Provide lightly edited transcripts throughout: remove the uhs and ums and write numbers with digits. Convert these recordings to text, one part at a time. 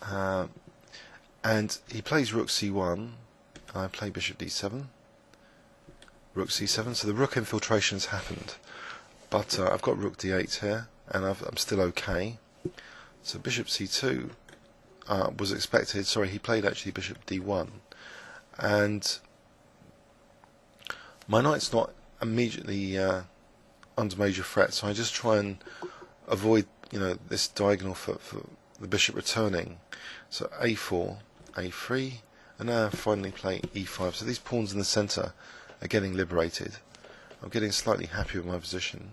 and he plays rook c1. I play bishop d7, rook c7. So the rook infiltration has happened, but I've got rook d8 here, and I'm still okay. So bishop c2 was expected. Sorry, he played actually bishop d1, and my knight's not immediately under major threat, so I just try and avoid, this diagonal for the bishop returning. So a4, a3, and now I finally play e5. So these pawns in the centre are getting liberated. I'm getting slightly happy with my position,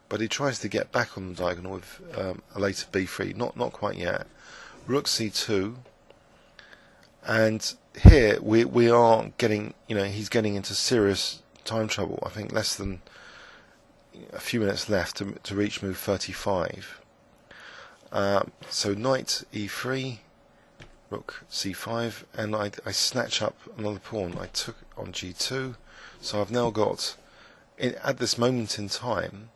but he tries to get back on the diagonal with a later b3. Not quite yet. Rook c2, and here we are getting, he's getting into serious time trouble. I think less than a few minutes left to reach move 35. So knight e3, rook c5, and I snatch up another pawn. I took on g2, so I've now got, at this moment in time,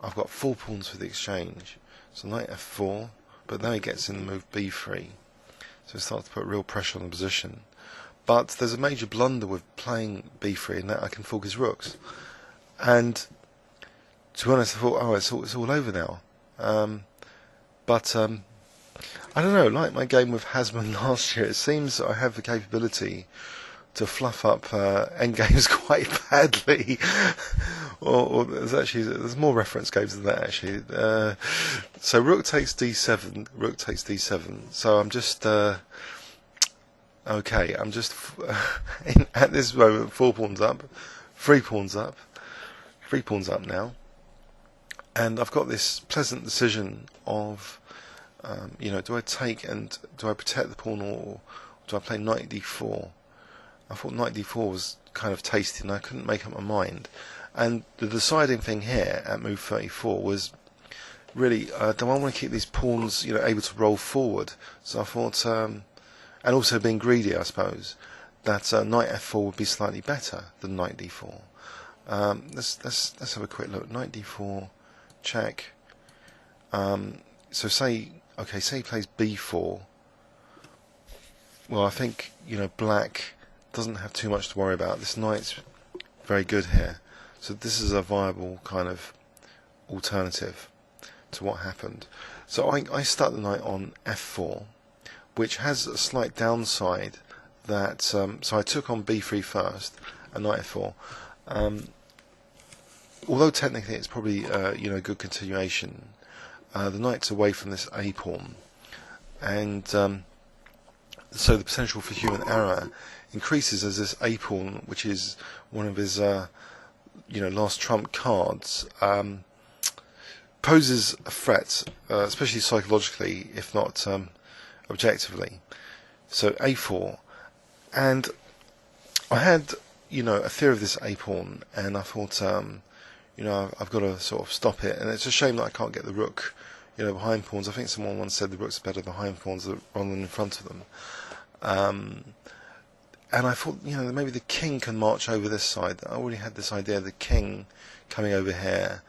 I've got 4 pawns for the exchange. So knight f4, but now he gets in the move b3, so it starts to put real pressure on the position. But there's a major blunder with playing b3, and that I can fork his rooks. And to be honest, I thought, oh, it's all over now. But I don't know, like my game with Hasman last year, it seems I have the capability to fluff up endgames quite badly. or there's more reference games than that, actually. So rook takes d7, rook takes d7. So I'm just okay. I'm just at this moment 4 pawns up, 3 pawns up, 3 pawns up now, and I've got this pleasant decision of, do I take and do I protect the pawn, or do I play knight d4? I thought knight d4 was kind of tasty, and I couldn't make up my mind. And the deciding thing here at move 34 was really, do I want to keep these pawns, able to roll forward? So I thought, and also being greedy, I suppose, that knight f4 would be slightly better than knight d4. Let's have a quick look. Knight d4, check. So say he plays b4. Well, I think black doesn't have too much to worry about. This knight's very good here, so this is a viable kind of alternative to what happened. So I start the knight on f4, which has a slight downside. That so I took on b3 first, and knight f4. Although technically it's probably a good continuation. The knight's away from this a pawn, and so the potential for human error increases as this a pawn, which is one of his last trump cards, poses a threat, especially psychologically, if not objectively. So a4, and I had a fear of this a pawn, and I thought I've got to sort of stop it, and it's a shame that I can't get the rook behind pawns. I think someone once said the rook's better behind pawns rather than in front of them. And I thought, maybe the king can march over this side. I already had this idea of the king coming over here,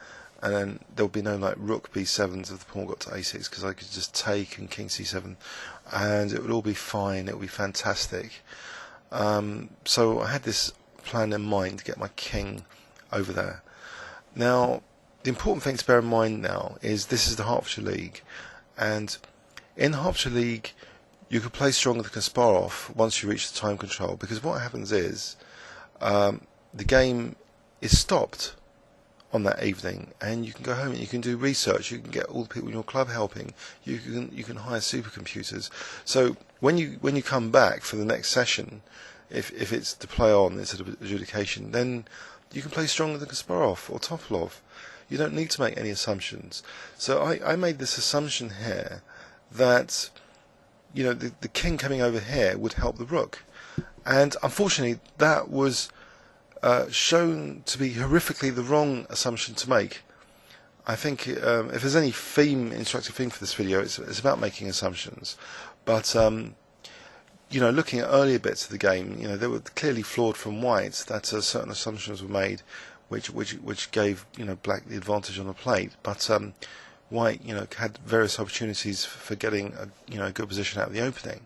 and then there would be no rook b7 if the pawn got to a6, because I could just take and king c7, and it would all be fine. It would be fantastic. So I had this plan in mind to get my king over there. Now, the important thing to bear in mind now is this is the Hertfordshire League, and in the Hertfordshire League you could play stronger than Kasparov once you reach the time control, because what happens is the game is stopped on that evening, and you can go home and you can do research. You can get all the people in your club helping. You can hire supercomputers. So when you come back for the next session, if it's to play on instead of adjudication, then you can play stronger than Kasparov or Topalov. You don't need to make any assumptions. So I made this assumption here that the king coming over here would help the rook, and unfortunately that was shown to be horrifically the wrong assumption to make. I think if there's any instructive theme for this video, it's about making assumptions. But looking at earlier bits of the game, they were clearly flawed from white. That certain assumptions were made, which gave black the advantage on the plate. But white, had various opportunities for getting a good position out of the opening.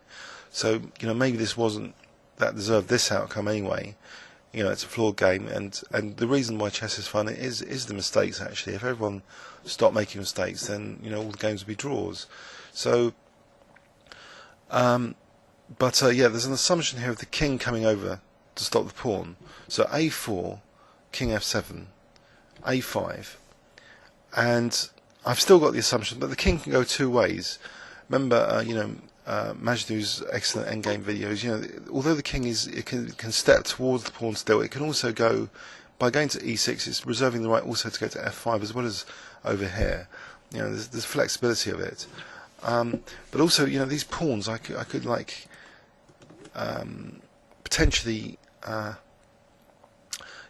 So maybe this wasn't that deserved this outcome anyway. It's a flawed game, and the reason why chess is fun is the mistakes. Actually, if everyone stopped making mistakes, then all the games would be draws. So, yeah, there's an assumption here of the king coming over to stop the pawn. So a4, king f7, a5, and I've still got the assumption, but the king can go two ways. Remember, Majdu's excellent endgame videos. Although the king can step towards the pawn still, it can also go by going to e6. It's reserving the right also to go to f5 as well as over here. There's flexibility of it, but also these pawns I could like potentially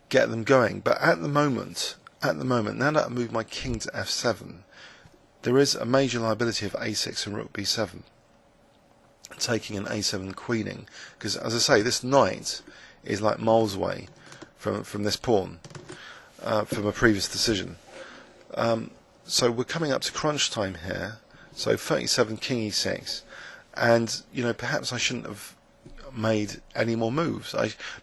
get them going. But at the moment, now that I move my king to f7, there is a major liability of a6 and rook b7, taking an a7 queening, because as I say, this knight is like miles away from this pawn, from a previous decision. So we're coming up to crunch time here. So 37, king e6, and perhaps I shouldn't have made any more moves,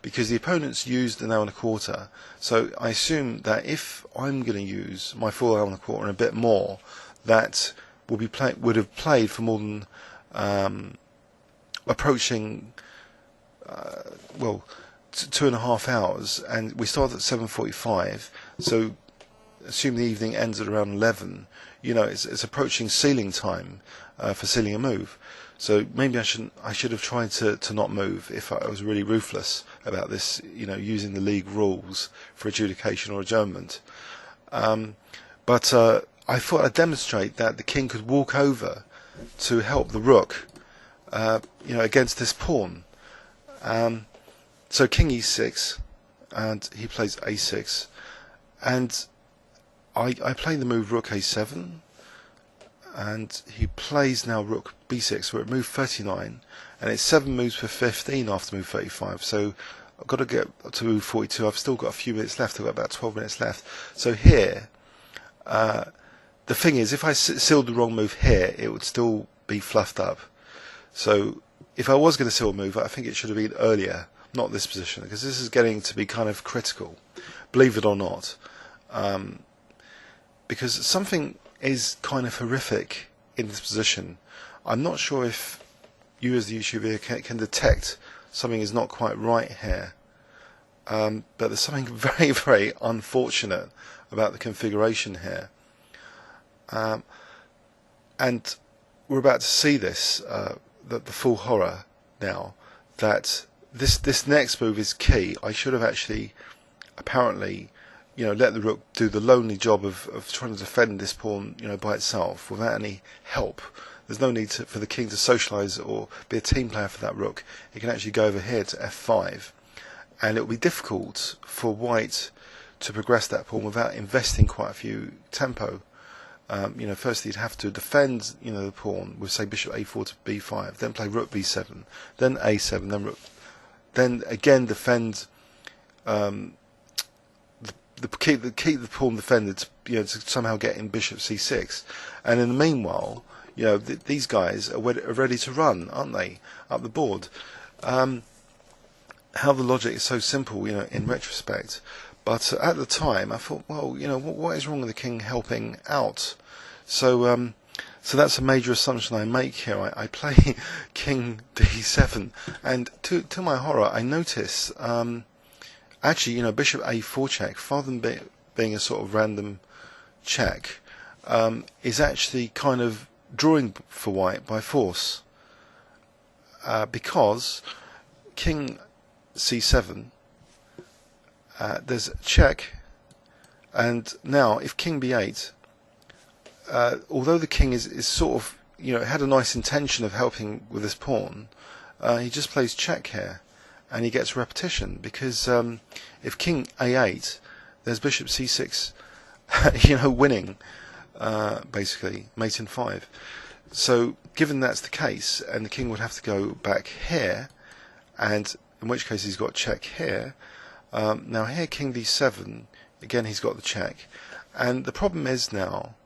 because the opponent's used an hour and a quarter. So I assume that if I'm going to use my full hour and a quarter and a bit more, that would have played for more than approaching 2.5 hours, and we start at 7:45. So assume the evening ends at around 11. It's approaching sealing time for sealing a move. So maybe I should have tried to not move if I was really ruthless about this, using the league rules for adjudication or adjournment. But I thought I'd demonstrate that the king could walk over to help the rook, against this pawn. So king e6, and he plays a6, and I play the move rook a7, and he plays now rook b6. We're at move 39, and it's 7 moves per 15 after move 35. So I've got to get to move 42. I've still got a few minutes left. I've got about 12 minutes left. So here, the thing is, if I sealed the wrong move here, it would still be fluffed up. So if I was going to seal a move, I think it should have been earlier, not this position, because this is getting to be kind of critical, believe it or not. Because something is kind of horrific in this position. I'm not sure if you as the YouTuber can detect something is not quite right here. But there's something very, very unfortunate about the configuration here. And we're about to see this, the full horror now, that this next move is key. I should have actually, apparently, let the rook do the lonely job of trying to defend this pawn, by itself without any help. There's no need for the king to socialise or be a team player for that rook. He can actually go over here to f5, and it will be difficult for white to progress that pawn without investing quite a few tempo. Firstly you'd have to defend, the pawn with, say, bishop a4 to b5, then play rook b7, then a7, then rook, then again defend. Keep the pawn defended, to somehow get in bishop c6, and in the meanwhile, these guys are ready to run, aren't they, up the board? How the logic is so simple, in retrospect. But at the time, I thought, well, what is wrong with the king helping out? So that's a major assumption I make here. I play king d7, and to my horror, I notice. Actually, bishop a4 check, rather than being a sort of random check, is actually kind of drawing for white by force, because king c7, there's a check, and now if king b8, although the king is sort of, had a nice intention of helping with this pawn, he just plays check here. And he gets repetition, because if king a8, there's bishop c6, winning, basically, mate in 5. So given that's the case, and the king would have to go back here, and in which case he's got check here. Now here king d7, again he's got the check. And the problem is now